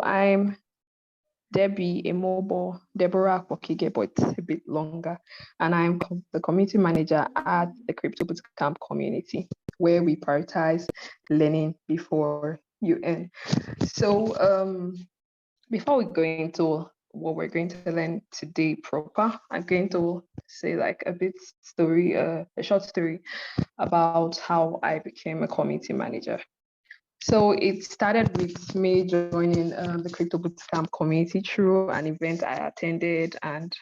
I'm Debbie Emobo, Deborah Kwokige, but it's a bit longer. And I'm the community manager at the Crypto Bootcamp community, where we prioritize learning before you earn. So before we go into what we're going to learn today proper, I'm going to say like a short story about how I became a community manager. So it started with me joining the Crypto Bootcamp community through an event I attended. And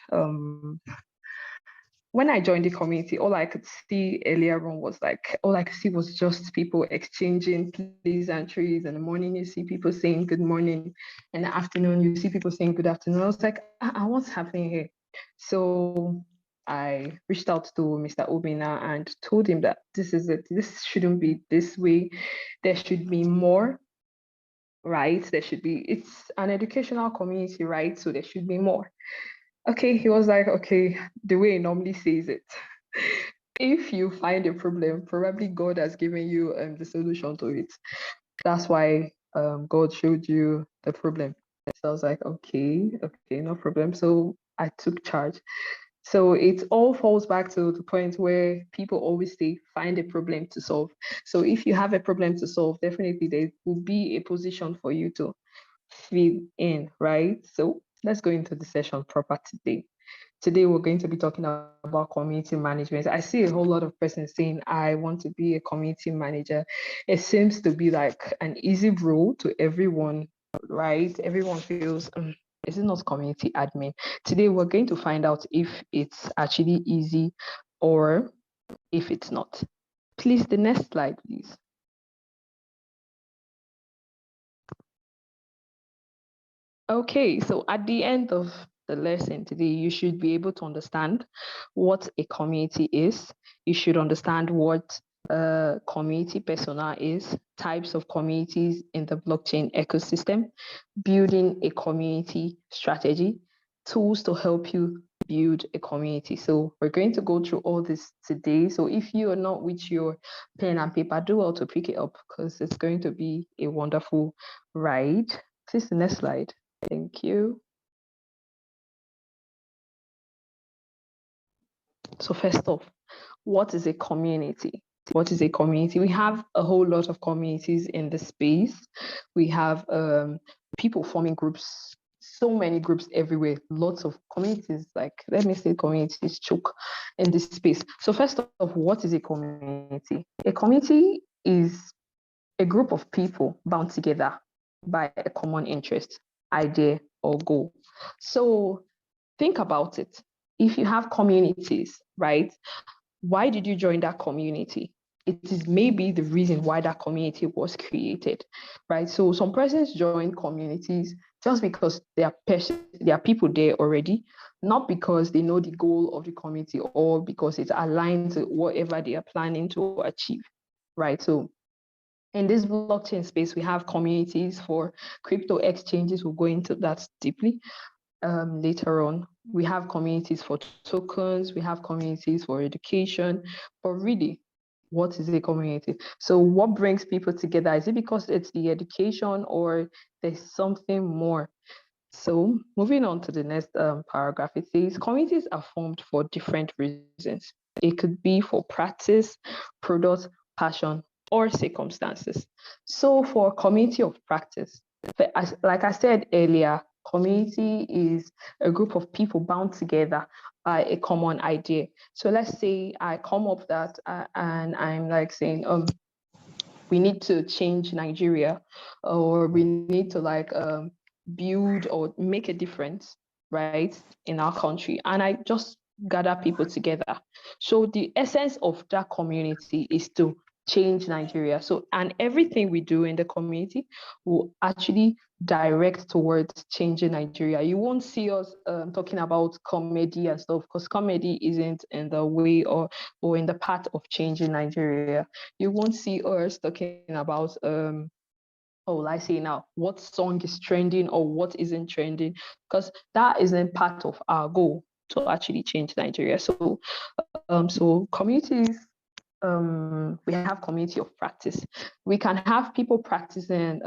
when I joined the community, all I could see earlier on was all I could see was just people exchanging pleasantries. In the morning, you see people saying good morning. In the afternoon, you see people saying good afternoon. I was like, what's happening here? So I reached out to Mr. Obina and told him that this is it. This shouldn't be this way. There should be more, right? It's an educational community, right? So there should be more. Okay, he was like, okay, the way he normally says it. If you find a problem, probably God has given you the solution to it. That's why God showed you the problem. So I was like, okay, no problem. So I took charge. So it all falls back to the point where people always say, find a problem to solve. So if you have a problem to solve, definitely there will be a position for you to fit in, right? So let's go into the session proper today. Today, we're going to be talking about community management. I see a whole lot of persons saying, I want to be a community manager. It seems to be like an easy role to everyone, right? Everyone feels, is it not community admin? Today, we're going to find out if it's actually easy or if it's not. Please, the next slide, please. Okay, so at the end of the lesson today, you should be able to understand what a community is. You should understand what a community persona is, types of communities in the blockchain ecosystem, building a community strategy, tools to help you build a community. So we're going to go through all this today. So if you are not with your pen and paper, do well to pick it up because it's going to be a wonderful ride. Please, the next slide. Thank you. So first off, what is a community? What is a community? We have a whole lot of communities in the space. We have people forming groups, so many groups everywhere, lots of communities, like let me say communities choke in this space. So first off, what is a community? A community is a group of people bound together by a common interest, idea, or goal. So think about it. If you have communities, right? Why did you join that community? It is maybe the reason why that community was created, right? So some persons join communities just because there are people there already, not because they know the goal of the community or because it aligns with whatever they are planning to achieve, right? So in this blockchain space, we have communities for crypto exchanges. We'll go into that deeply later on. We have communities for tokens, we have communities for education, but really, what is a community? So what brings people together? Is it because it's the education or there's something more? So moving on to the next paragraph, it says communities are formed for different reasons. It could be for practice, product, passion, or circumstances. So for community of practice, like I said earlier, community is a group of people bound together by a common idea. So let's say I come up that and I'm like saying, we need to change Nigeria, or we need to build or make a difference, right, in our country. And I just gather people together. So the essence of that community is to change Nigeria. So, and everything we do in the community will actually direct towards changing Nigeria. You won't see us talking about comedy and stuff because comedy isn't in the way or in the path of changing Nigeria. You won't see us talking about I say now, what song is trending or what isn't trending, because that isn't part of our goal to actually change Nigeria. So communities, we have community of practice. We can have people practicing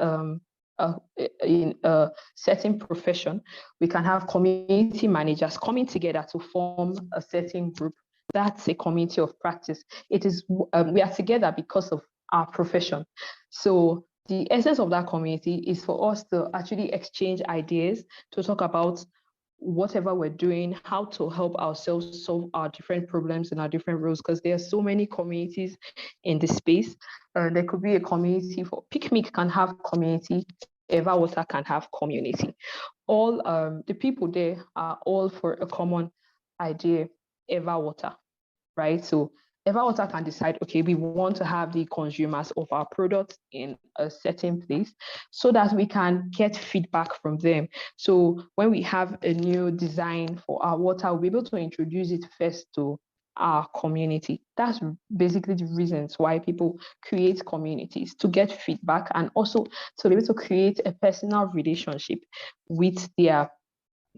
in a certain profession, we can have community managers coming together to form a certain group. That's a community of practice. It is we are together because of our profession. So the essence of that community is for us to actually exchange ideas, to talk about whatever we're doing, how to help ourselves solve our different problems in our different roles, because there are so many communities in the space. There could be a community for Picnic can have community, Everwater can have community. All the people there are all for a common idea, Everwater, right? So Everwater can decide, okay, we want to have the consumers of our products in a certain place so that we can get feedback from them. So when we have a new design for our water, we'll be able to introduce it first to our community. That's basically the reasons why people create communities, to get feedback and also to be able to create a personal relationship with their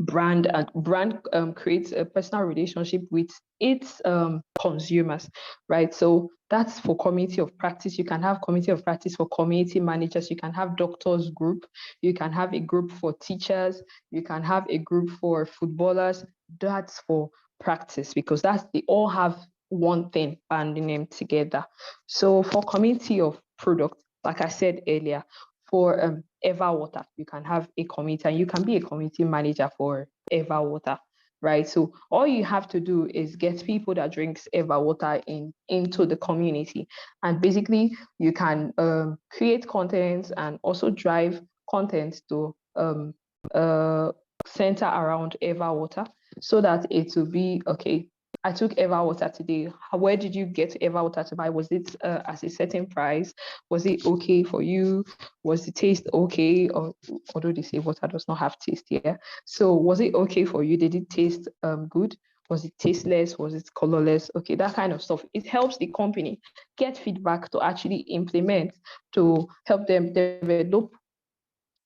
brand, and brand creates a personal relationship with its consumers, right? So that's for community of practice. You can have community of practice for community managers. You can have doctors group. You can have a group for teachers. You can have a group for footballers. That's for practice, because they all have one thing banding them together. So for community of product, like I said earlier, for Everwater, you can have a committee and you can be a community manager for Everwater, right? So all you have to do is get people that drinks Everwater into the community, and basically you can create content and also drive content to center around Everwater, so that it will be okay. I took Everwater today. Where did you get Everwater to buy? Was it at a certain price? Was it okay for you? Was the taste okay? Or although they say water does not have taste here, so was it okay for you? Did it taste good? Was it tasteless? Was it colorless? Okay, that kind of stuff. It helps the company get feedback to actually implement, to help them develop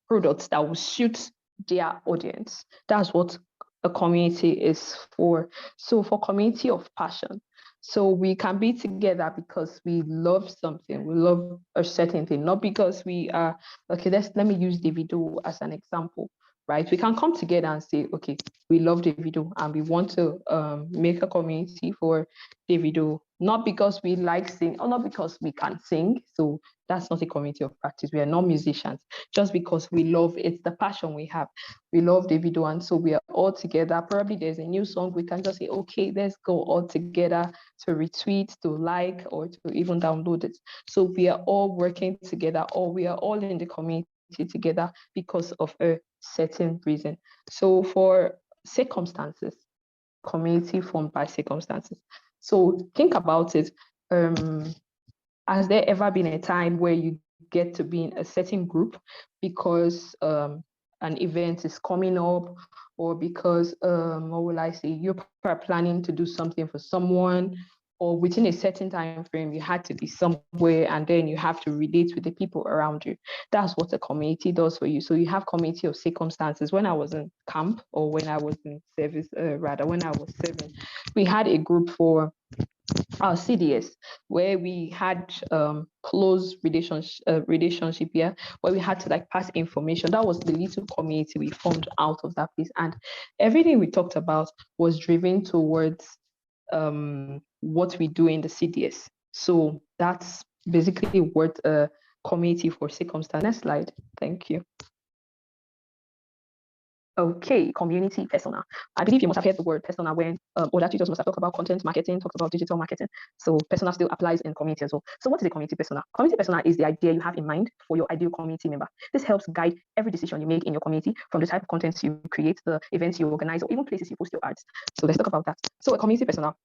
products that will suit their audience. That's what a community is for. So for community of passion, so we can be together because we love something, we love a certain thing, not because we are, okay, let me use Davido as an example, right? We can come together and say, okay, we love Davido and we want to make a community for Davido, not because we like sing or not because we can sing. So that's not a community of practice. We are not musicians, just because we love, it's the passion we have. We love Davido, and so we are all together. Probably there's a new song, we can just say, okay, let's go all together to retweet, to like, or to even download it. So we are all working together, or we are all in the community together because of a certain reason. So for circumstances, community formed by circumstances. So think about it. Has there ever been a time where you get to be in a certain group because an event is coming up, or because what will I say, you're planning to do something for someone, or within a certain time frame you had to be somewhere and then you have to relate with the people around you? That's what a community does for you. So you have community of circumstances. When I was in camp, or when I was in service, rather when I was serving, we had a group for our CDS, where we had close relationship here, where we had to like pass information. That was the little community we formed out of that place, and everything we talked about was driven towards what we do in the CDS. So that's basically what a community for circumstance. Next slide. Thank you. Okay, community persona. I believe you must have heard the word persona when other teachers must have talked about content marketing, talked about digital marketing. So persona still applies in community as well. So what is a community persona? Community persona is the idea you have in mind for your ideal community member. This helps guide every decision you make in your community, from the type of content you create, the events you organize, or even places you post your ads. So let's talk about that. So a community persona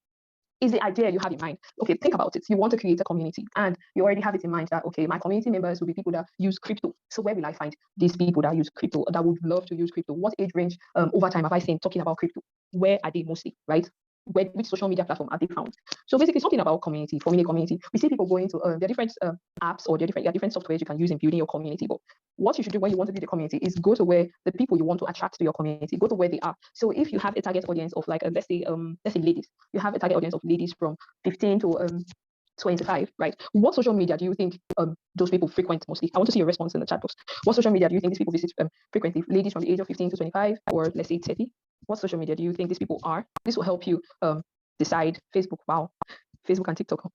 is the idea you have in mind. Okay, think about it. You want to create a community and you already have it in mind that, okay, my community members will be people that use crypto. So where will I find these people that use crypto, that would love to use crypto? What age range over time have I seen talking about crypto? Where are they mostly, right? Which social media platform are they found? So basically something about community, forming a community. We see people going to, there are different apps, or there are different softwares you can use in building your community. But what you should do when you want to build a community is go to where the people you want to attract to your community, go to where they are. So if you have a target audience of like, let's say ladies, you have a target audience of ladies from 15 to 25, right? What social media do you think those people frequent mostly? I want to see your response in the chat box. What social media do you think these people visit frequently? Ladies from the age of 15 to 25, or let's say 30? What social media do you think these people are? This will help you decide. Facebook, wow. Facebook and TikTok.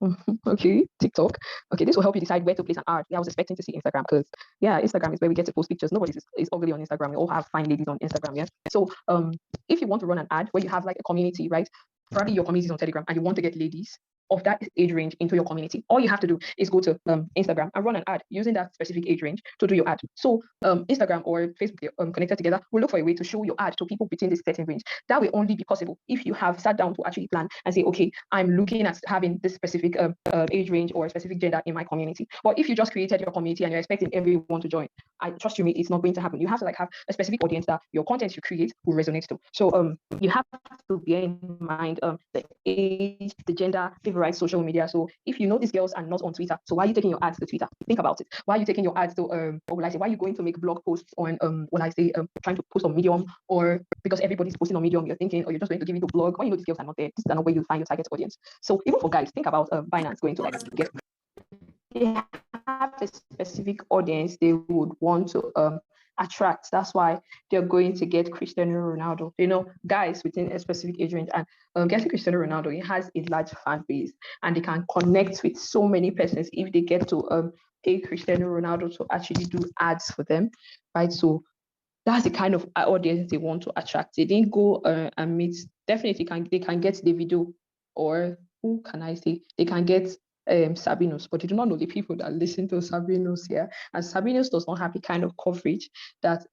Okay, TikTok. Okay, this will help you decide where to place an ad. Yeah, I was expecting to see Instagram because yeah, Instagram is where we get to post pictures. Nobody is ugly on Instagram. We all have fine ladies on Instagram. Yeah. So if you want to run an ad where you have like a community, right? Probably your community is on Telegram and you want to get ladies of that age range into your community, all you have to do is go to Instagram and run an ad using that specific age range to do your ad. So Instagram or Facebook connected together will look for a way to show your ad to people between this certain range. That will only be possible if you have sat down to actually plan and say, okay, I'm looking at having this specific age range or a specific gender in my community. But if you just created your community and you're expecting everyone to join, I trust you me, it's not going to happen. You have to like have a specific audience that your content you create will resonate to. So you have to bear in mind the age, the gender, favorite social media. So if you know these girls are not on Twitter, so why are you taking your ads to Twitter? Think about it. Why are you taking your ads to what will I say? Why are you going to make blog posts on trying to post on Medium, or because everybody's posting on Medium, you're thinking, or you're just going to give it to blog? When you know these girls are not there, this is not where you find your target audience. So even for guys, think about Binance going to like get. They have a specific audience they would want to attract. That's why they're going to get Cristiano Ronaldo. You know, guys within a specific age range, and getting Cristiano Ronaldo, he has a large fan base, and they can connect with so many persons if they get to pay Cristiano Ronaldo to actually do ads for them, right? So that's the kind of audience they want to attract. They didn't go and meet. Definitely, they can get the video, or who can I say? They can get Sabinos, but you do not know the people that listen to Sabinos here. And Sabinos does not have the kind of coverage that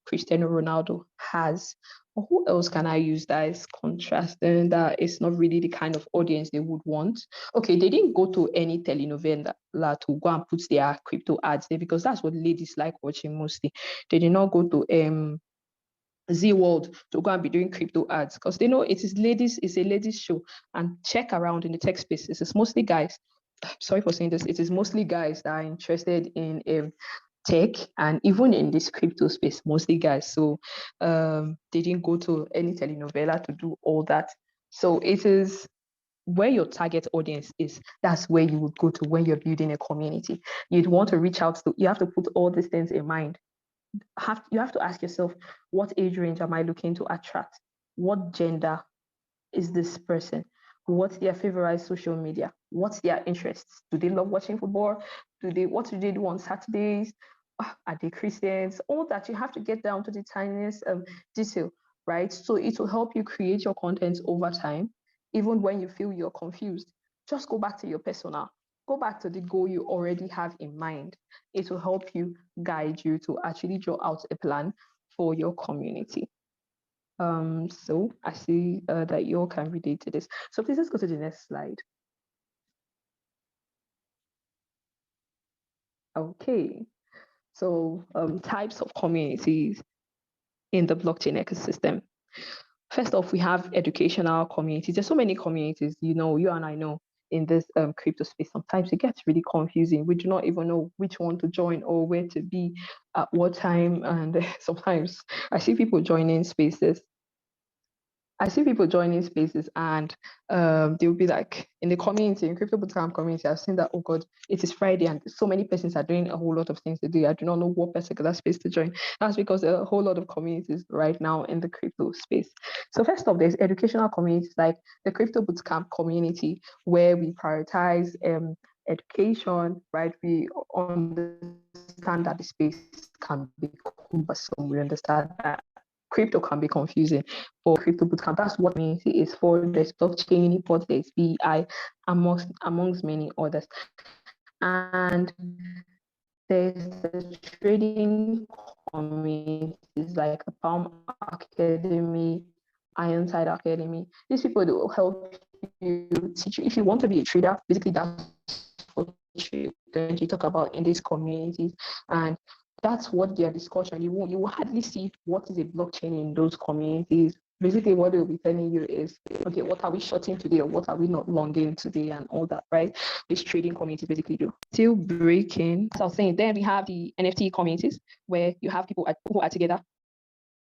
Cristiano Ronaldo has. Or who else can I use that is contrasting, that is not really the kind of audience they would want? Okay, they didn't go to any telenovela to go and put their crypto ads there because that's what ladies like watching mostly. They did not go to Z World to go and be doing crypto ads because they know it is ladies, it's a ladies show. And check around in the tech space, it's mostly guys. Sorry for saying this, it is mostly guys that are interested in tech, and even in this crypto space, mostly guys. So they didn't go to any telenovela to do all that. So it is where your target audience is, that's where you would go to when you're building a community. You'd want to reach out to, you have to put all these things in mind. You have to ask yourself, what age range am I looking to attract? What gender is this person? What's their favorite social media? What's their interests? Do they love watching football? What do they do on Saturdays? Are they Christians? All that, you have to get down to the tiniest detail, right? So it will help you create your content over time. Even when you feel you're confused, just go back to your persona. Go back to the goal you already have in mind. It will help you guide you to actually draw out a plan for your community. So I see that you all can relate to this. So please let's go to the next slide. Okay, so types of communities in the blockchain ecosystem. First off, we have educational communities. There's so many communities, you know, you and I know in this crypto space. Sometimes it gets really confusing. We do not even know which one to join or where to be at what time. And sometimes I see people joining spaces and they'll be like, in the community, in crypto bootcamp community, I've seen that, oh God, it is Friday and so many persons are doing a whole lot of things to do. I do not know what particular space to join. That's because there are a whole lot of communities right now in the crypto space. So first off, there's educational communities like the crypto bootcamp community, where we prioritize education, right? We understand that the space can be cumbersome. We understand that crypto can be confusing. For crypto bootcamp, that's what community is for. There's blockchain report, there's BI, amongst many others. And there's the trading communities like the Palm Academy, Ironside Academy. These people will help you teach you. If you want to be a trader, basically that's what you're going to talk about in these communities. And that's what their discussion. You will hardly see what is a blockchain in those communities. Basically, what they'll be telling you is, okay, what are we shorting today, or what are we not longing today, and all that, right? This trading community basically do. Still breaking. As I was saying, then we have the NFT communities where you have people who are together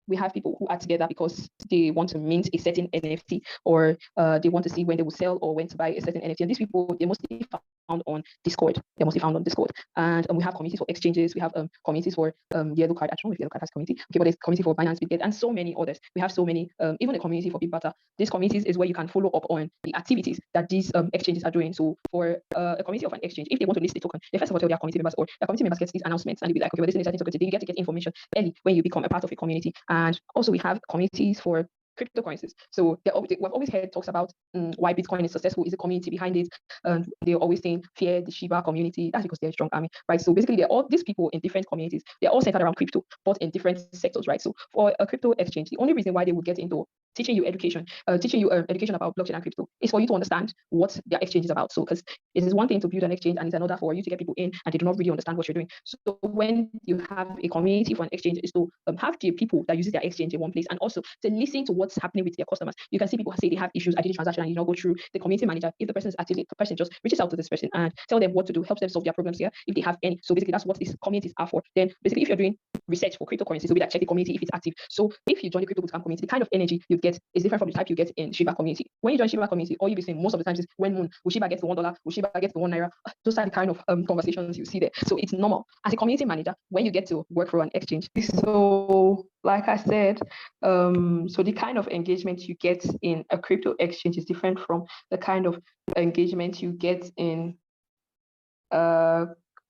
we have people who are together because they want to mint a certain NFT, or they want to see when they will sell or when to buy a certain NFT. And these people, they're mostly found on Discord. They're mostly found on Discord. And we have communities for exchanges. We have communities for Yellow Card. I don't know if Yellow Card has community. Okay, but there's community for Binance, Bitget, and so many others. We have so many, even a community for Big Butter. These communities is where you can follow up on the activities that these exchanges are doing. So for a community of an exchange, if they want to list a token, they first of all tell their community members, or their community members get these announcements, and they'll be like, okay, well, this is an token today. You get to get information early when you become a part of a community. And also we have communities for cryptocurrencies. So we've always heard talks about why Bitcoin is successful, is a community behind it. And they're always saying fear the Shiba community. That's because they're a strong army, right? So basically, they're all these people in different communities. They're all centered around crypto, but in different sectors, right? So for a crypto exchange, the only reason why they would get into teaching you education about blockchain and crypto is for you to understand what their exchange is about. So because it is one thing to build an exchange, and it's another for you to get people in and they do not really understand what you're doing. So when you have a community for an exchange, is to have the people that use their exchange in one place, and also to listen to what's happening with their customers. You can see people say they have issues, I did a transaction and you not go through the community manager. If the person is active, the person just reaches out to this person and tell them what to do, helps them solve their problems here if they have any. So basically that's what these communities are for. Then basically if you're doing research for cryptocurrencies, so we like check the community if it's active. So if you join the crypto bootcamp community, the kind of energy you get is different from the type you get in Shiba community. When you join Shiba community, all you'll be saying most of the times is when moon, will Shiba get to $1, will Shiba get to £1? Those are the kind of conversations you see there. So it's normal. As a community manager, when you get to work for an exchange. So like I said, so the kind of engagement you get in a crypto exchange is different from the kind of engagement you get in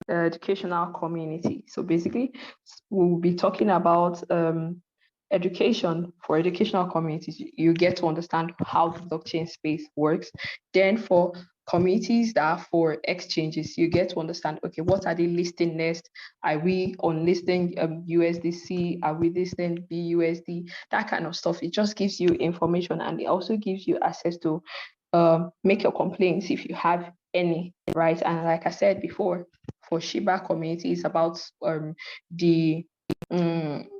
educational community. So basically, we'll be talking about education. For educational communities, you get to understand how the blockchain space works. Then for communities that are for exchanges, you get to understand, okay, what are they listing next? Are we on listing USDC? Are we listing BUSD? That kind of stuff. It just gives you information, and it also gives you access to make your complaints if you have any, right? And like I said before, for Shiba community, it's about the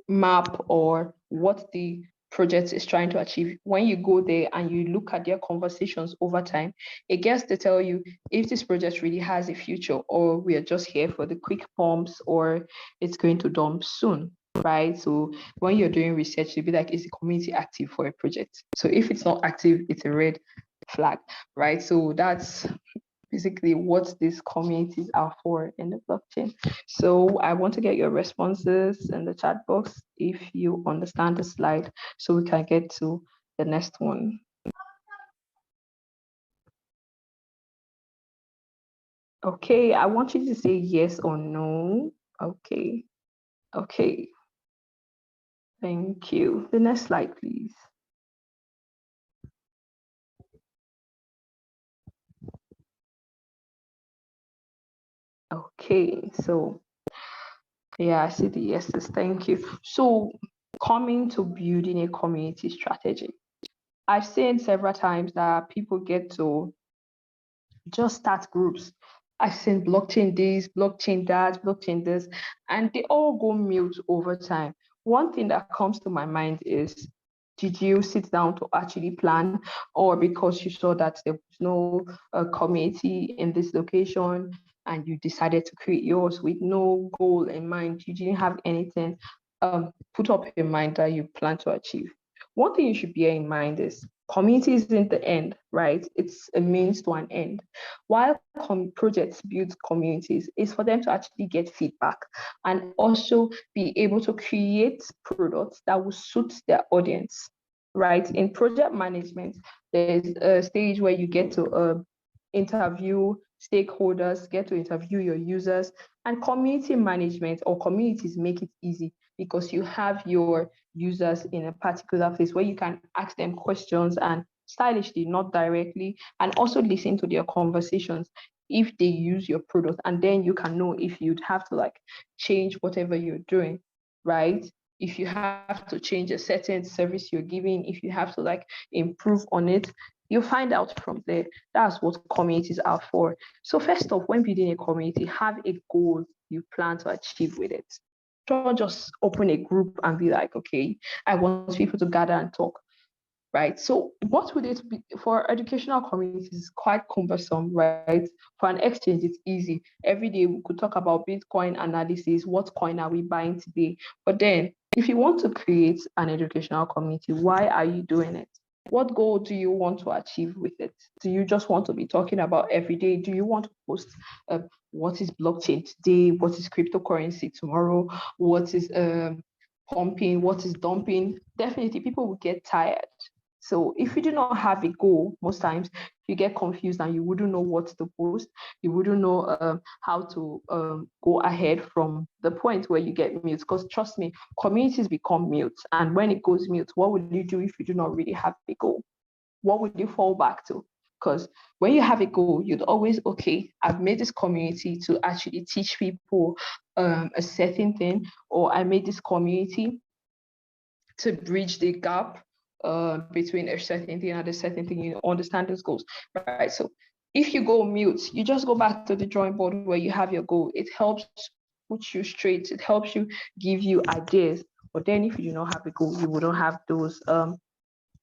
map or what the project is trying to achieve. When you go there and you look at their conversations over time, it gets to tell you if this project really has a future, or we are just here for the quick pumps, or it's going to dump soon, right? So when you're doing research, you'll be like, is the community active for a project? So if it's not active, it's a red flag, right? So that's basically what these communities are for in the blockchain. So I want to get your responses in the chat box if you understand the slide, so we can get to the next one. Okay, I want you to say yes or no. Okay. Okay. Thank you. The next slide, please. Okay, so yeah, I see the yeses. Thank you. So coming to building a community strategy, I've seen several times that people get to just start groups. I've seen blockchain this, blockchain that, blockchain this, and they all go mute over time. One thing that comes to my mind is, did you sit down to actually plan, or because you saw that there was no community in this location and you decided to create yours with no goal in mind, you didn't have anything put up in mind that you plan to achieve? One thing you should bear in mind is community isn't the end, right? It's a means to an end. While projects build communities, is for them to actually get feedback and also be able to create products that will suit their audience, right? In project management, there's a stage where you get to interview stakeholders, get to interview your users, and community management or communities make it easy because you have your users in a particular place where you can ask them questions and stylishly, not directly, and also listen to their conversations if they use your product. And then you can know if you'd have to like change whatever you're doing, right? If you have to change a certain service you're giving, if you have to like improve on it, you find out from there. That's what communities are for. So first off, when building a community, have a goal you plan to achieve with it. Don't just open a group and be like, okay, I want people to gather and talk, right? So what would it be for educational communities? Is quite cumbersome, right? For an exchange, it's easy. Every day we could talk about Bitcoin analysis. What coin are we buying today? But then If you want to create an educational community, why are you doing it? What goal do you want to achieve with it? Do you just want to be talking about every day? Do you want to post what is blockchain today? What is cryptocurrency tomorrow? What is pumping? What is dumping? Definitely, people will get tired. So if you do not have a goal, most times you get confused and you wouldn't know what to post. You wouldn't know how to go ahead from the point where you get mute. Because trust me, communities become mute. And when it goes mute, what will you do if you do not really have a goal? What would you fall back to? Because when you have a goal, you'd always, okay, I've made this community to actually teach people a certain thing, or I made this community to bridge the gap between a certain thing and a certain thing. You understand those goals, right? So if you go mute, you just go back to the drawing board where you have your goal. It helps put you straight. It helps you give you ideas. But then if you do not have a goal, you wouldn't have those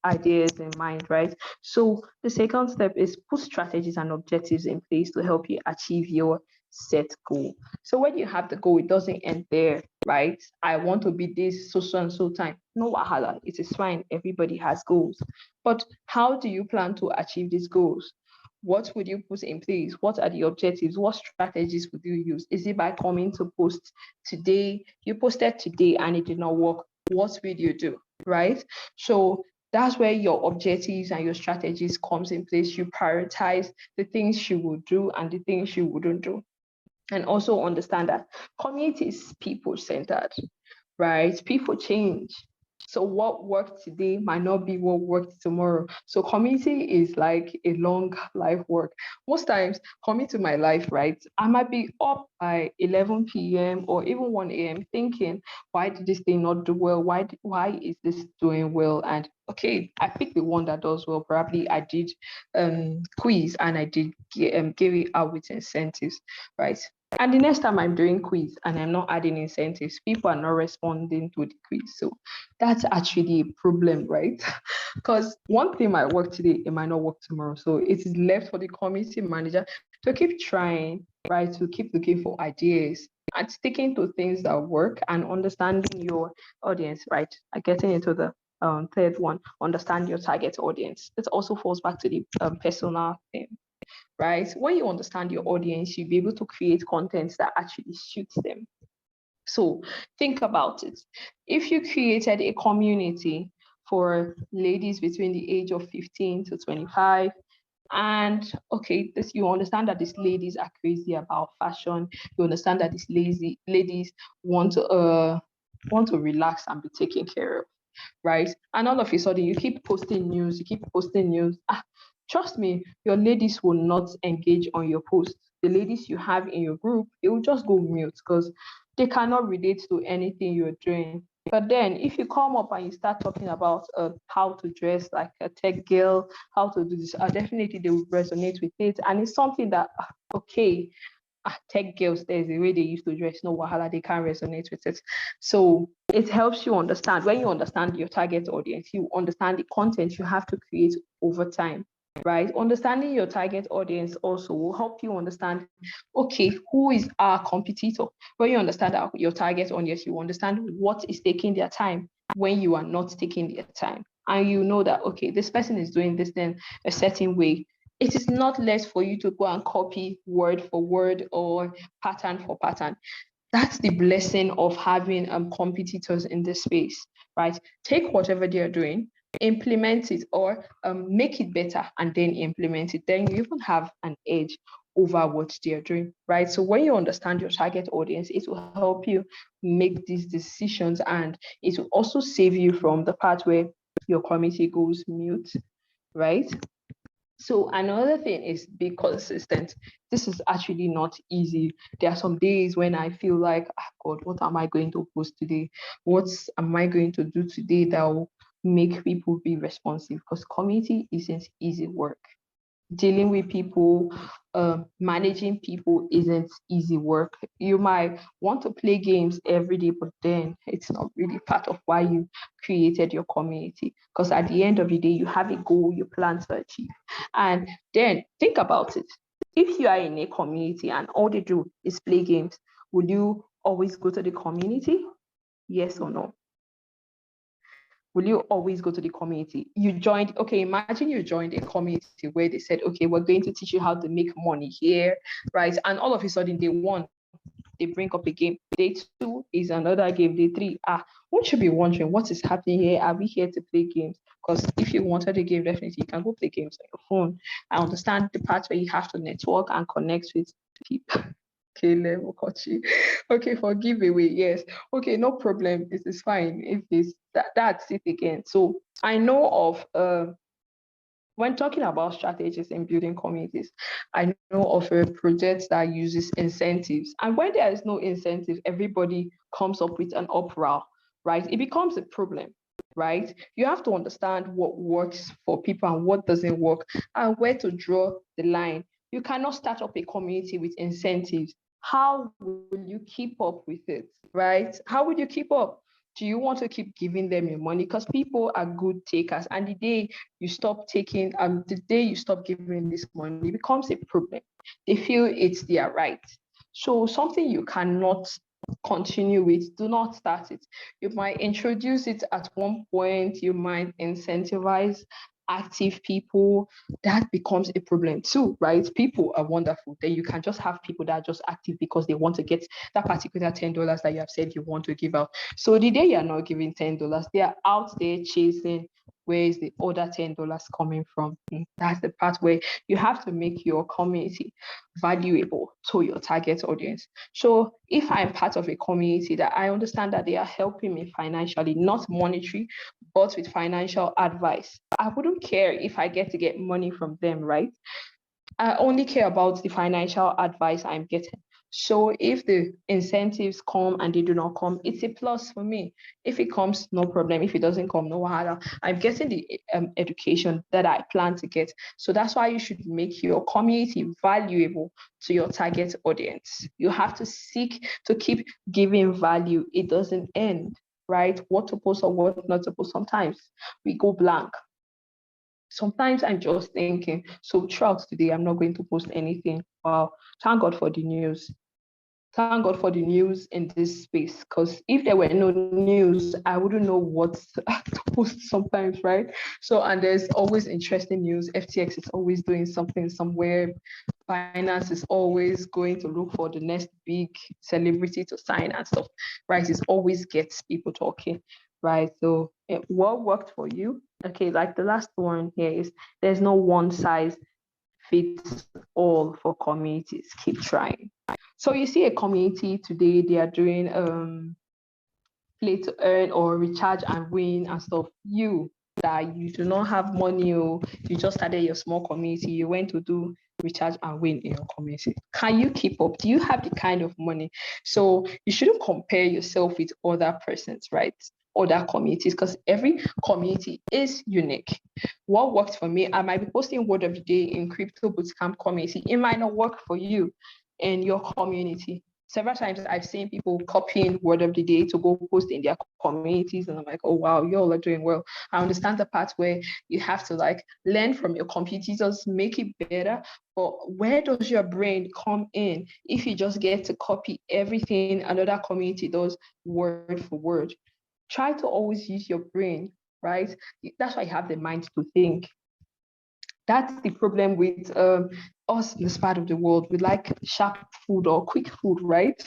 ideas in mind, right? So the second step is put strategies and objectives in place to help you achieve your set goal. So when you have the goal, it doesn't end there, right? I want to be this so and so time. No wahala, it is fine. Everybody has goals. But how do you plan to achieve these goals? What would you put in place? What are the objectives? What strategies would you use? Is it by coming to post today? You posted today and it did not work. What will you do? Right? So that's where your objectives and your strategies comes in place. You prioritize the things you will do and the things you wouldn't do. And also understand that community is people-centered, right? People change. So what worked today might not be what worked tomorrow. So community is like a long life work. Most times, coming to my life, right? I might be up by 11 p.m. or even 1 a.m. thinking, why did this thing not do well? Why is this doing well? And okay, I picked the one that does well. Probably I did quiz and I did give it out with incentives, right? And the next time I'm doing quiz and I'm not adding incentives, people are not responding to the quiz. So that's actually a problem, right? Because one thing might work today, it might not work tomorrow. So it is left for the community manager to keep trying, right? To keep looking for ideas and sticking to things that work and understanding your audience, right? Getting into the third one, understand your target audience. It also falls back to the personal thing, right? When you understand your audience, you'll be able to create content that actually suits them. So think about it. If you created a community for ladies between the age of 15 to 25, and okay, this you understand that these ladies are crazy about fashion. You understand that these lazy ladies want to relax and be taken care of, right? And all of a sudden, you keep posting news, you keep posting news. Trust me, your ladies will not engage on your post. The ladies you have in your group, they will just go mute because they cannot relate to anything you're doing. But then, if you come up and you start talking about how to dress like a tech girl, how to do this, definitely they will resonate with it. And it's something that, okay, tech girls, there's a way they used to dress, no wahala, they can't resonate with it. So it helps you understand. When you understand your target audience, you understand the content you have to create over time, right? Understanding your target audience also will help you understand, okay, who is our competitor? When you understand your target audience, you understand what is taking their time when you are not taking their time. And you know that, okay, this person is doing this thing a certain way. It is not less for you to go and copy word for word or pattern for pattern. That's the blessing of having competitors in this space, right? Take whatever they're doing, implement it, or make it better and then implement it. Then you even have an edge over what they're doing, right? So when you understand your target audience, it will help you make these decisions, and it will also save you from the part where your committee goes mute, right? So another thing is be consistent. This is actually not easy. There are some days when I feel like, God, what am I going to post today? What am I going to do today that will make people be responsive? Because community isn't easy work. Dealing with people, managing people isn't easy work. You might want to play games every day, but then it's not really part of why you created your community. Because at the end of the day, you have a goal you plan to achieve. And then think about it. If you are in a community and all they do is play games, would you always go to the community? Yes or no? Will you always go to the community? You joined, okay, imagine you joined a community where they said, okay, we're going to teach you how to make money here, right? And all of a sudden, day one, they bring up a game. Day two is another game. Day three, won't you be wondering what is happening here? Are we here to play games? Because if you wanted a game, definitely you can go play games on your phone. I understand the part where you have to network and connect with people. Okay, level Kochi. Okay, for giveaway, yes. Okay, no problem. It is fine. If it's that's it again. So I know of when talking about strategies in building communities, I know of a project that uses incentives. And when there is no incentive, everybody comes up with an uproar, right? It becomes a problem, right? You have to understand what works for people and what doesn't work and where to draw the line. You cannot start up a community with incentives. How will you keep up with it, right? How will you keep up? Do you want to keep giving them your money? Because people are good takers. And the day you stop taking, the day you stop giving this money, it becomes a problem. They feel it's their right. So something you cannot continue with, do not start it. You might introduce it at one point, you might incentivize active people. That becomes a problem too, right? People are wonderful. Then you can just have people that are just active because they want to get that particular $10 that you have said you want to give out. So the day you're not giving $10, they are out there chasing where is the other $10 coming from. That's the part where you have to make your community valuable to your target audience. So if I'm part of a community that I understand that they are helping me financially, not monetary, but with financial advice, I wouldn't care if I get to get money from them, right? I only care about the financial advice I'm getting. So if the incentives come and they do not come, it's a plus for me. If it comes, no problem. If it doesn't come, no harder. I'm getting the education that I plan to get. So that's why you should make your community valuable to your target audience. You have to seek to keep giving value. It doesn't end, right? What to post or what not to post. Sometimes we go blank. Sometimes I'm just thinking, so throughout today, I'm not going to post anything. Wow, thank God for the news. Thank God for the news in this space, because if there were no news, I wouldn't know what to post sometimes, right? So, and there's always interesting news. FTX is always doing something somewhere. Finance is always going to look for the next big celebrity to sign and stuff, right? It always gets people talking, right? So, what worked for you? Okay, like the last one here is there's no one size fits all for communities. Keep trying. So you see a community today, they are doing play to earn or recharge and win and stuff. You that you do not have money or you just started your small community, you went to do recharge and win in your community. Can you keep up? Do you have the kind of money? So you shouldn't compare yourself with other persons, right? Other communities, because every community is unique. What works for me, I might be posting word of the day in crypto bootcamp community. It might not work for you in your community. Several times I've seen people copying word of the day to go post in their communities, and I'm like, oh wow, you all are doing well. I understand the part where you have to like learn from your competitors, make it better, but where does your brain come in if you just get to copy everything another community does word for word? Try to always use your brain, right? That's why you have the mind to think. That's the problem with us in this part of the world. We like sharp food or quick food, right?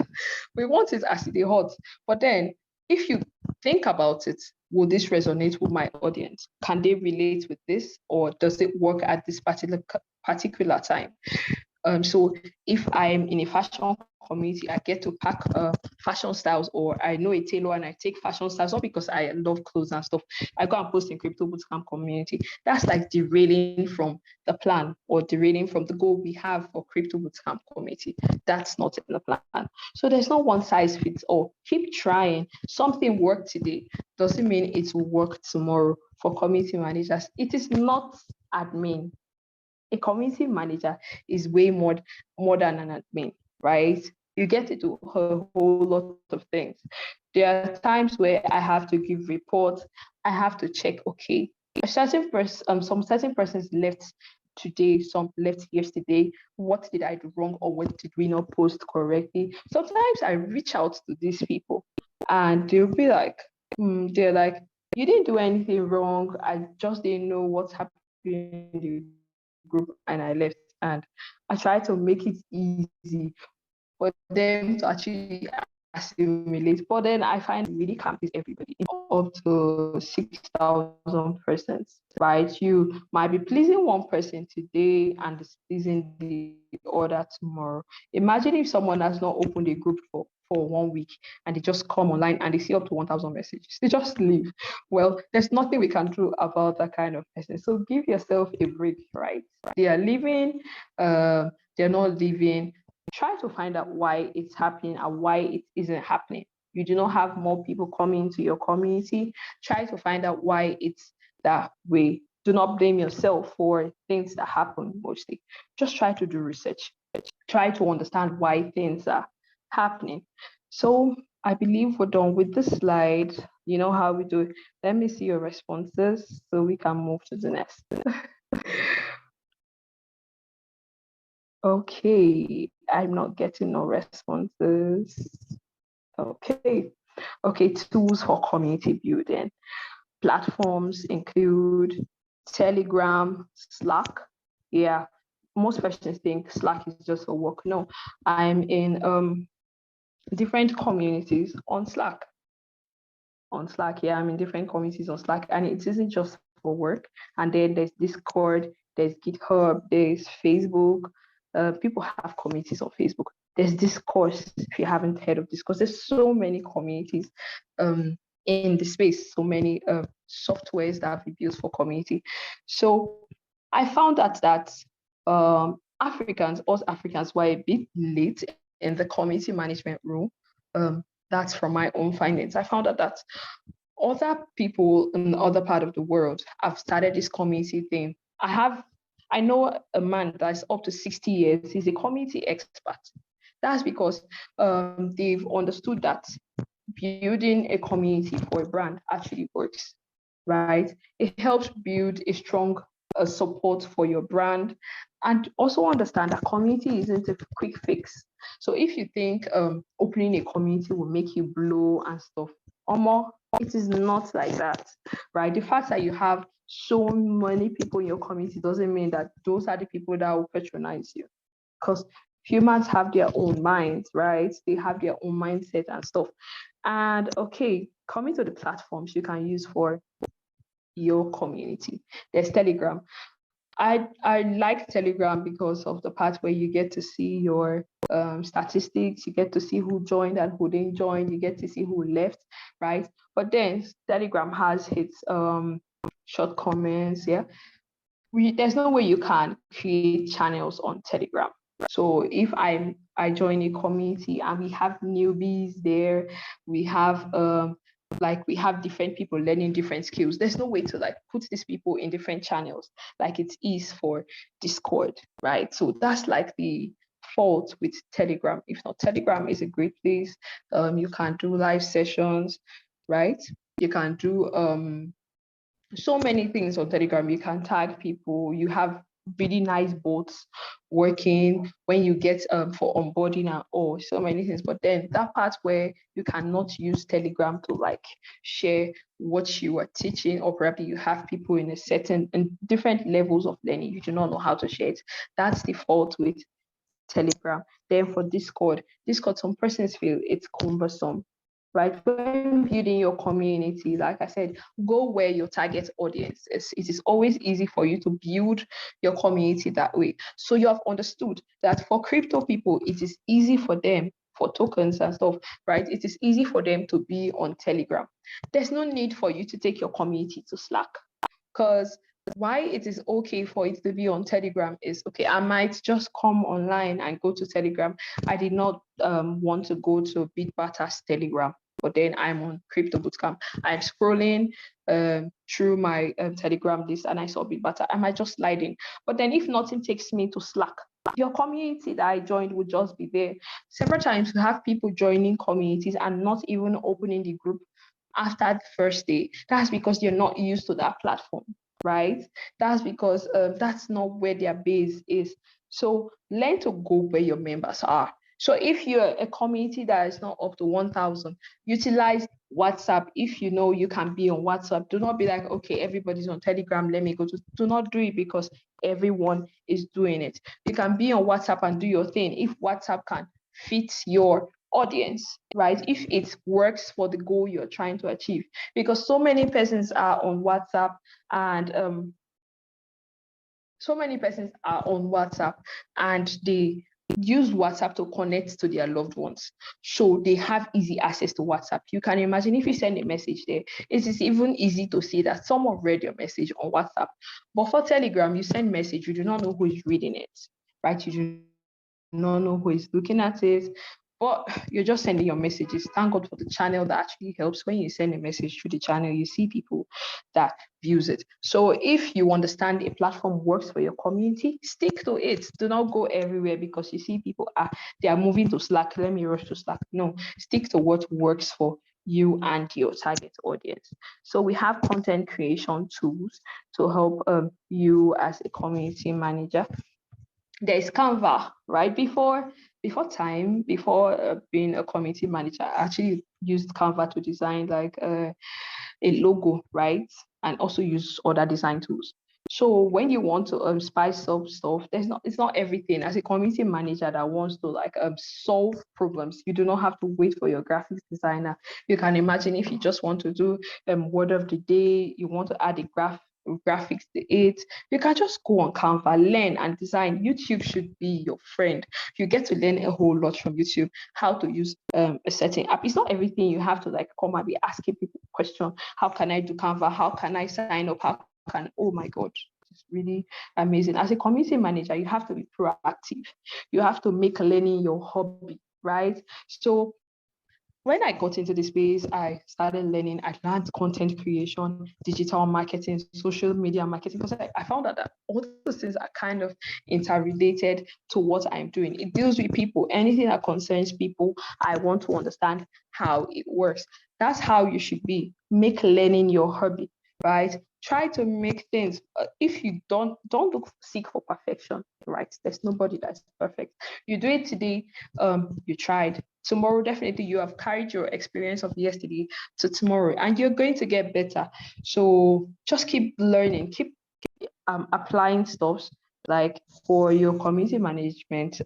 We want it as it is hot. But then, if you think about it, will this resonate with my audience? Can they relate with this, or does it work at this particular time? So if I'm in a fashion community, I get to pack fashion styles, or I know a tailor and I take fashion styles, not because I love clothes and stuff. I go and post in crypto bootcamp community. That's like derailing from the plan or derailing from the goal we have for crypto bootcamp community. That's not in the plan. So there's no one size fits all. Keep trying. Something worked today doesn't mean it will work tomorrow. For community managers, it is not admin. A community manager is way more than an admin, right? You get to do a whole lot of things. There are times where I have to give reports. I have to check, okay, some certain persons left today, some left yesterday. What did I do wrong, or what did we not post correctly? Sometimes I reach out to these people and they'll be like, they're like, you didn't do anything wrong. I just didn't know what's happening in the group and I left. And I tried to make it easy for them to actually assimilate. But then I find it really can't please everybody. Up to 6,000 persons, right? You might be pleasing one person today and displeasing the other tomorrow. Imagine if someone has not opened a group for 1 week and they just come online and they see up to 1,000 messages. They just leave. Well, there's nothing we can do about that kind of person. So give yourself a break, right? They are leaving, they're not leaving. Try to find out why it's happening and why it isn't happening. You do not have more people coming to your community. Try to find out why it's that way. Do not blame yourself for things that happen mostly. Just try to do research. Try to understand why things are happening. So I believe we're done with this slide. You know how we do it. Let me see your responses so we can move to the next. Okay, I'm not getting no responses. Okay. Okay, tools for community building. Platforms include Telegram, Slack. Yeah, most persons think Slack is just for work. No, I'm in different communities on Slack. Yeah, I'm in different communities on Slack, and it isn't just for work. And then there's Discord, there's GitHub, there's Facebook. People have communities on Facebook. There's Discourse, if you haven't heard of Discourse. There's so many communities in the space, so many softwares that have been built for community. So I found that us Africans were a bit late in the community management role. That's from my own findings. I found out that other people in the other part of the world have started this community thing. I know a man that's up to 60 years. He's a community expert. That's because they've understood that building a community for a brand actually works, right? It helps build a strong support for your brand, and also understand that community isn't a quick fix. So if you think opening a community will make you blow and stuff, it is not like that, right? The fact that you have so many people in your community doesn't mean that those are the people that will patronize you, because humans have their own minds, right? They have their own mindset and stuff. And okay, coming to the platforms you can use for your community. There's Telegram. I like Telegram because of the part where you get to see your statistics, you get to see who joined and who didn't join, you get to see who left, right? But then Telegram has its shortcomings, yeah. There's no way you can create channels on Telegram. So if I join a community and we have newbies there, we have we have different people learning different skills. There's no way to like put these people in different channels like it is for Discord, right? So that's like the fault with Telegram. If not, Telegram is a great place. You can do live sessions, right? You can do so many things on Telegram. You can tag people. You have really nice bots working when you get for onboarding and all so many things. But then that part where you cannot use Telegram to like share what you are teaching, or probably you have people in a certain and different levels of learning, you do not know how to share it. That's the fault with Telegram. Then for Discord, some persons feel it's cumbersome, right? When building your community, like I said, go where your target audience is. It is always easy for you to build your community that way. So you have understood that for crypto people, it is easy for them, for tokens and stuff, right? It is easy for them to be on Telegram. There's no need for you to take your community to Slack, because why it is okay for it to be on Telegram is, okay, I might just come online and go to Telegram. I did not want to go to Bitbatter's Telegram, but then I'm on Crypto Bootcamp. I'm scrolling through my Telegram list and I saw Bitbatter. I might just slide in. But then if nothing takes me to Slack, your community that I joined would just be there. Several times we have people joining communities and not even opening the group after the first day. That's because you're not used to that platform, right? That's because that's not where their base is. So learn to go where your members are. So if you're a community that is not up to 1,000, utilize WhatsApp. If you know you can be on WhatsApp, do not be like, okay, everybody's on Telegram, let me go to. Do not do it because everyone is doing it. You can be on WhatsApp and do your thing. If WhatsApp can fit your audience, right? If it works for the goal you're trying to achieve, because so many persons are on WhatsApp and they use WhatsApp to connect to their loved ones. So they have easy access to WhatsApp. You can imagine if you send a message there, it is even easy to see that someone read your message on WhatsApp. But for Telegram, you send message, you do not know who is reading it, right? You do not know who is looking at it, but you're just sending your messages. Thank God for the channel that actually helps. When you send a message through the channel, you see people that views it. So if you understand a platform works for your community, stick to it. Do not go everywhere because you see people they are moving to Slack. Let me rush to Slack. No, stick to what works for you and your target audience. So we have content creation tools to help you as a community manager. There's Canva, right? Before being a community manager, I actually used Canva to design like a logo, right? And also use other design tools. So when you want to spice up stuff, it's not everything. As a community manager that wants to like solve problems, you do not have to wait for your graphics designer. You can imagine if you just want to do word of the day, you want to add a graphics to it, you can just go on Canva, learn and design. YouTube should be your friend. You get to learn a whole lot from YouTube, how to use a certain app. It's not everything you have to like come and be asking people question. How can I do Canva? How can I sign up? Oh my God, it's really amazing. As a community manager, you have to be proactive. You have to make learning your hobby, right? So when I got into the space, I started learning. I learned content creation, digital marketing, social media marketing, because I found out that all those things are kind of interrelated to what I'm doing. It deals with people. Anything that concerns people, I want to understand how it works. That's how you should be. Make learning your hobby, right? Try to make things. If you don't seek for perfection, right? There's nobody that's perfect. You do it today. You tried. Tomorrow, definitely, you have carried your experience of yesterday to tomorrow, and you're going to get better. So just keep learning, keep applying stuff like for your community management.